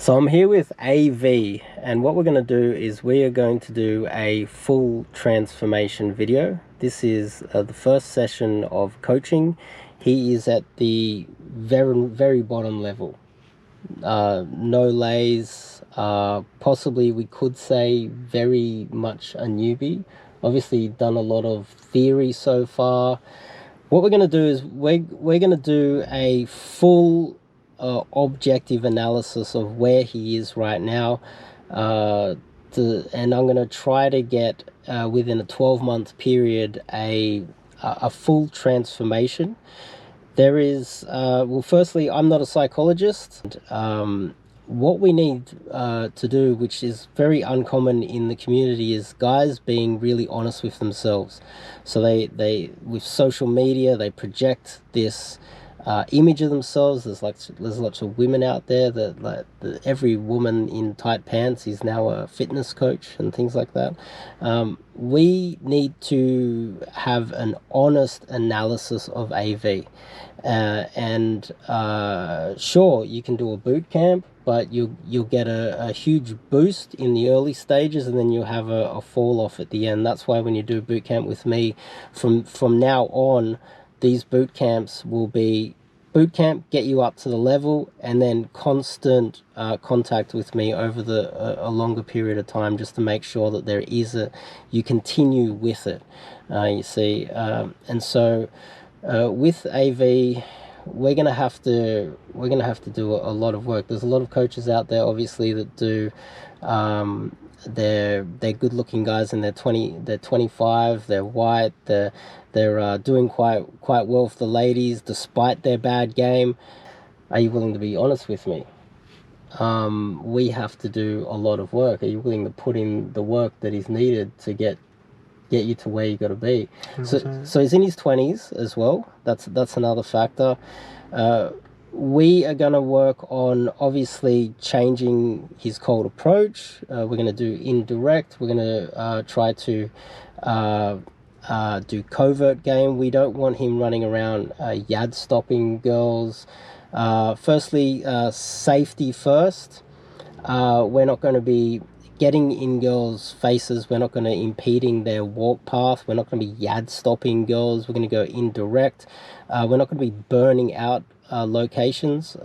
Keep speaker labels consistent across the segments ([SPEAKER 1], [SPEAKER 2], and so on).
[SPEAKER 1] So I'm here with AV, and what we're going to do is we are going to do a full transformation video. This is the first session of coaching. He is at the very bottom level. No lays, possibly we could say very much a newbie. Obviously done a lot of theory so far. What we're going to do is we're going to do a full objective analysis of where he is right now, and I'm going to try to get within a 12-month period a full transformation. There is well, firstly, I'm not a psychologist. What we need to do, which is very uncommon in the community, is guys being really honest with themselves. So they with social media, they project this image of themselves. There's lots of women out there that every woman in tight pants is now a fitness coach and things like that. We need to have an honest analysis of AV, and sure, you can do a boot camp, but you'll get a huge boost in the early stages, and then you'll have a fall off at the end. That's why when you do boot camp with me, from now on, these boot camps will be boot camp, get you up to the level, and then constant contact with me over a longer period of time, just to make sure that you continue with it. You see, and so with AV, we're gonna have to do a lot of work. There's a lot of coaches out there, obviously, that do. They're good-looking guys, and they're 25. They're white. They're doing quite well for the ladies, despite their bad game. Are you willing to be honest with me? We have to do a lot of work. Are you willing to put in the work that is needed to get you to where you got to be? So he's in his 20s as well. That's another factor. We are going to work on obviously changing his cold approach. We're going to do indirect. We're going to try to do covert game. We don't want him running around yad stopping girls. Firstly, safety first. We're not going to be getting in girls' faces. We're not going to impeding their walk path. We're not going to be yad stopping girls. We're going to go indirect. We're not going to be burning out locations.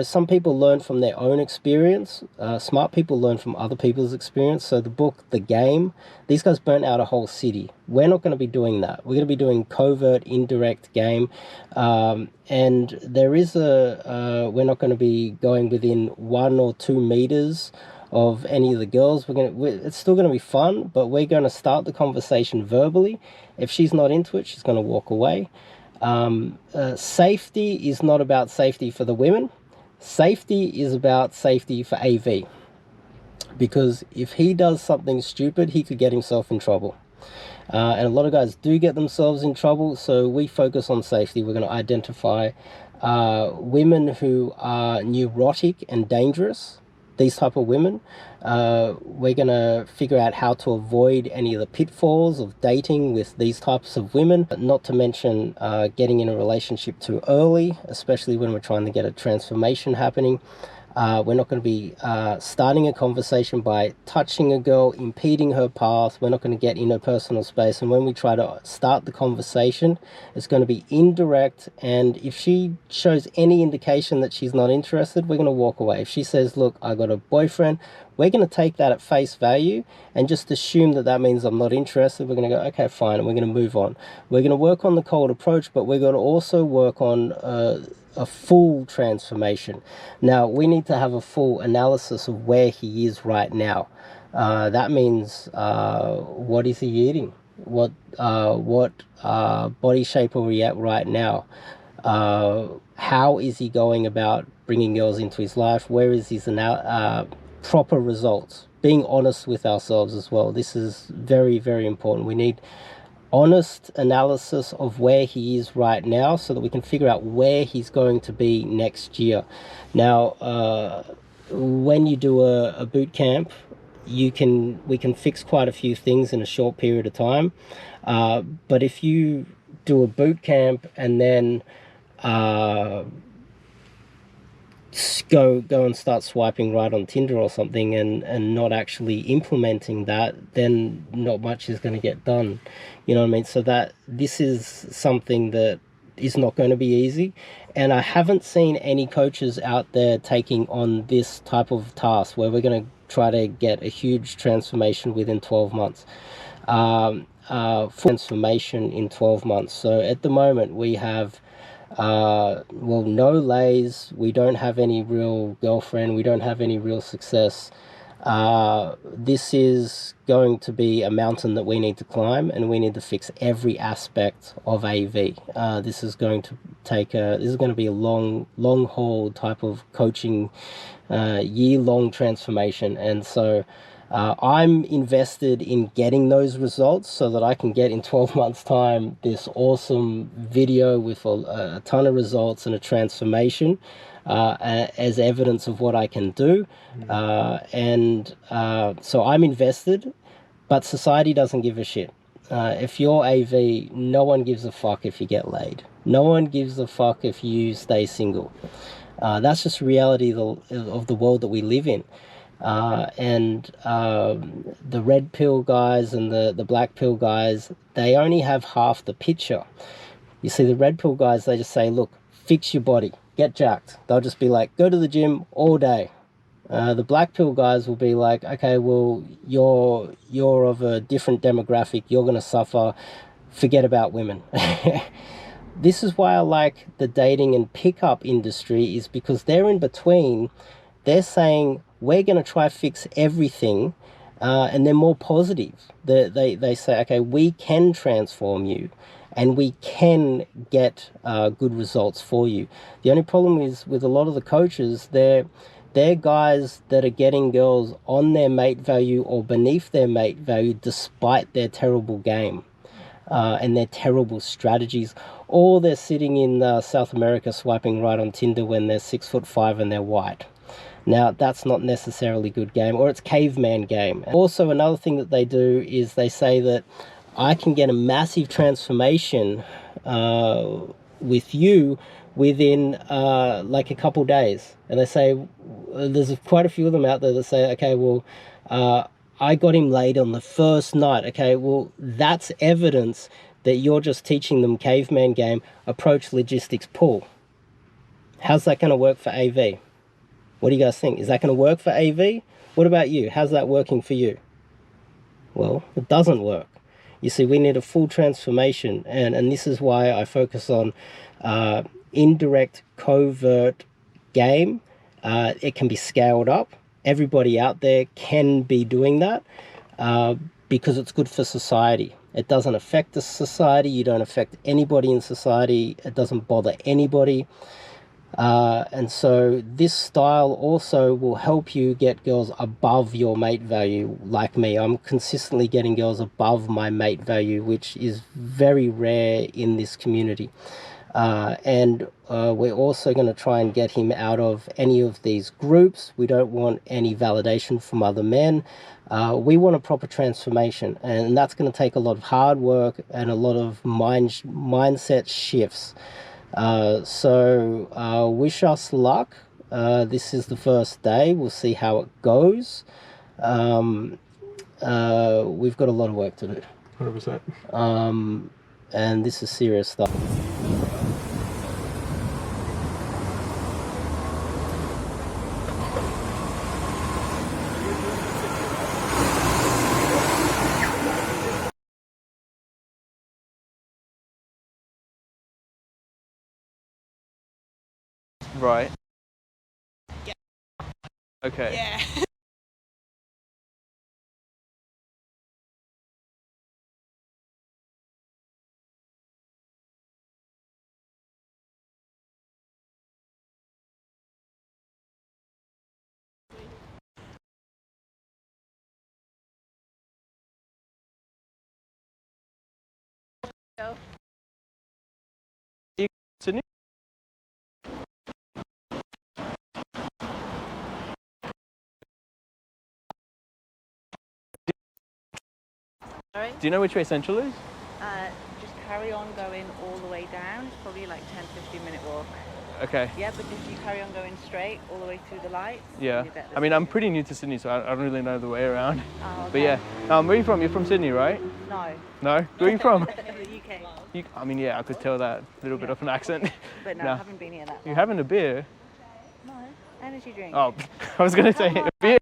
[SPEAKER 1] Some people learn from their own experience. Smart people learn from other people's experience. So the book, The Game, these guys burnt out a whole city. We're not going to be doing that. We're going to be doing covert, indirect game. And there is we're not going to be going within 1 or 2 meters of any of the girls. It's still going to be fun, but we're going to start the conversation verbally. If she's not into it, she's going to walk away. Safety is not about safety for the women. Safety is about safety for AV, because if he does something stupid, he could get himself in trouble. And a lot of guys do get themselves in trouble, so we focus on safety. We're going to identify women who are neurotic and dangerous. These type of women, we're going to figure out how to avoid any of the pitfalls of dating with these types of women, not to mention getting in a relationship too early, especially when we're trying to get a transformation happening. We're not going to be starting a conversation by touching a girl, impeding her path. We're not going to get in her personal space. And when we try to start the conversation, it's going to be indirect. And if she shows any indication that she's not interested, we're going to walk away. If she says, look, I got a boyfriend, we're going to take that at face value and just assume that means I'm not interested. We're going to go, okay, fine, and we're going to move on. We're going to work on the cold approach, but we're going to also work on a full transformation. Now, we need to have a full analysis of where he is right now. That means what is he eating? What body shape are we at right now? How is he going about bringing girls into his life? Where is his proper results? Being honest with ourselves as well. This is very, very important. We need honest analysis of where he is right now, so that we can figure out where he's going to be next year. Now, when you do a boot camp, we can fix quite a few things in a short period of time. But if you do a boot camp and then go and start swiping right on Tinder or something and not actually implementing that, then not much is going to get done. You know what I mean? So that this is something that is not going to be easy. And I haven't seen any coaches out there taking on this type of task where we're going to try to get a huge transformation within 12 months. Full transformation in 12 months. So at the moment we have well, no lays, we don't have any real girlfriend, we don't have any real success. This is going to be a mountain that we need to climb, and we need to fix every aspect of AV. This is going to this is going to be a long haul type of coaching, year-long transformation. And so I'm invested in getting those results so that I can get in 12 months time this awesome video with a ton of results and a transformation as evidence of what I can do. So I'm invested, but society doesn't give a shit. If you're AV, no one gives a fuck if you get laid. No one gives a fuck if you stay single. That's just reality of the world that we live in. The red pill guys and the black pill guys, they only have half the picture. You see, the red pill guys, they just say, look, fix your body, get jacked. They'll just be like, go to the gym all day. The black pill guys will be like, okay, well, you're of a different demographic, you're going to suffer, forget about women. This is why I like the dating and pickup industry, is because they're in between. They're saying, we're going to try fix everything, and they're more positive. They say, okay, we can transform you, and we can get good results for you. The only problem is with a lot of the coaches, they're guys that are getting girls on their mate value or beneath their mate value despite their terrible game. And their terrible strategies, or they're sitting in South America swiping right on Tinder when they're 6'5" and they're white. Now, that's not necessarily good game, or it's caveman game. Also, another thing that they do is they say that I can get a massive transformation with you within like a couple days. And they say, there's quite a few of them out there that say, okay, well, I got him laid on the first night. Okay, well, that's evidence that you're just teaching them caveman game, approach, logistics, pull. How's that going to work for AV? What do you guys think? Is that going to work for AV? What about you? How's that working for you? Well, it doesn't work. You see, we need a full transformation, and this is why I focus on indirect, covert game. It can be scaled up. Everybody out there can be doing that because it's good for society. It doesn't affect the society. You don't affect anybody in society. It doesn't bother anybody. And so this style also will help you get girls above your mate value. Like me, I'm consistently getting girls above my mate value, which is very rare in this community. We're also going to try and get him out of any of these groups. We don't want any validation from other men. We want a proper transformation, and that's going to take a lot of hard work and a lot of mindset shifts. Wish us luck. This is the first day. We'll see how it goes. We've got a lot of work to do.
[SPEAKER 2] 100%.
[SPEAKER 1] And this is serious stuff.
[SPEAKER 2] Right. Yeah. Okay.
[SPEAKER 3] Yeah.
[SPEAKER 2] You continue?
[SPEAKER 3] Sorry?
[SPEAKER 2] Do you know which way Central is?
[SPEAKER 3] Just carry on going all the way down. It's probably like 10-15 minute walk.
[SPEAKER 2] Okay.
[SPEAKER 3] Yeah, because you carry on going straight all the way through the lights.
[SPEAKER 2] Yeah.
[SPEAKER 3] you get the
[SPEAKER 2] I mean, I'm
[SPEAKER 3] signal.
[SPEAKER 2] pretty new to Sydney, so I don't really know the way around.
[SPEAKER 3] Oh,
[SPEAKER 2] But
[SPEAKER 3] okay.
[SPEAKER 2] yeah. Where are you from? You're from Sydney, right?
[SPEAKER 3] No.
[SPEAKER 2] No? Where are you from?
[SPEAKER 3] The UK.
[SPEAKER 2] I mean, yeah, I could tell that little bit of an accent.
[SPEAKER 3] But no,
[SPEAKER 2] Nah.
[SPEAKER 3] I haven't been here that long.
[SPEAKER 2] You having a beer?
[SPEAKER 3] No. Energy drink.
[SPEAKER 2] Oh, I was going to say
[SPEAKER 3] Come on.
[SPEAKER 2] a beer.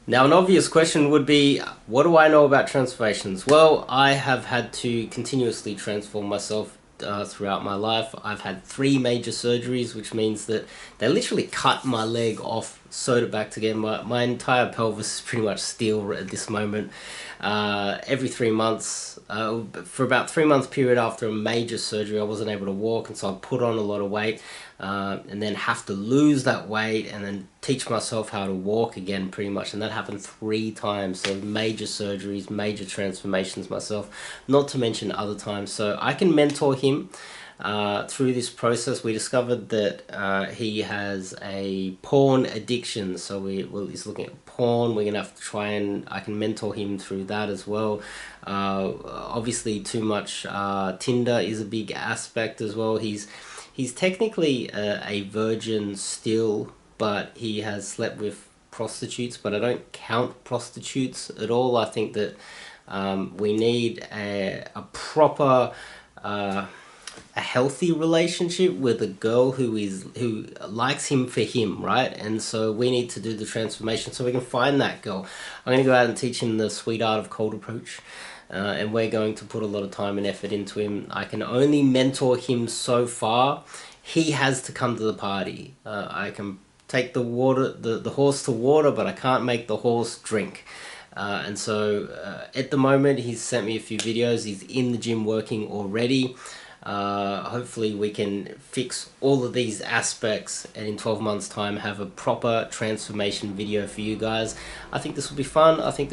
[SPEAKER 1] Now, an obvious question would be, what do I know about transformations? Well, I have had to continuously transform myself throughout my life. I've had 3 major surgeries, which means that they literally cut my leg off, sewed it back together. My entire pelvis is pretty much steel at this moment. Every 3 months, for about 3 month period after a major surgery, I wasn't able to walk, and so I put on a lot of weight, and then have to lose that weight and then teach myself how to walk again, pretty much. And that happened 3 times. So major surgeries, major transformations myself, not to mention other times. So I can mentor him through this process. We discovered that he has a porn addiction, so he's looking at porn. We're gonna have to try and I can mentor him through that as well. Obviously, too much Tinder is a big aspect as well. He's technically a virgin still, but he has slept with prostitutes, but I don't count prostitutes at all. I think that we need a proper a healthy relationship with a girl who likes him for him, right? And so we need to do the transformation so we can find that girl. I'm going to go out and teach him the sweet art of cold approach. And we're going to put a lot of time and effort into him. I can only mentor him so far. He has to come to the party. I can take the horse to water, but I can't make the horse drink. And so at the moment, he's sent me a few videos. He's in the gym working already. Hopefully we can fix all of these aspects and in 12 months time have a proper transformation video for you guys. I think this will be fun. I think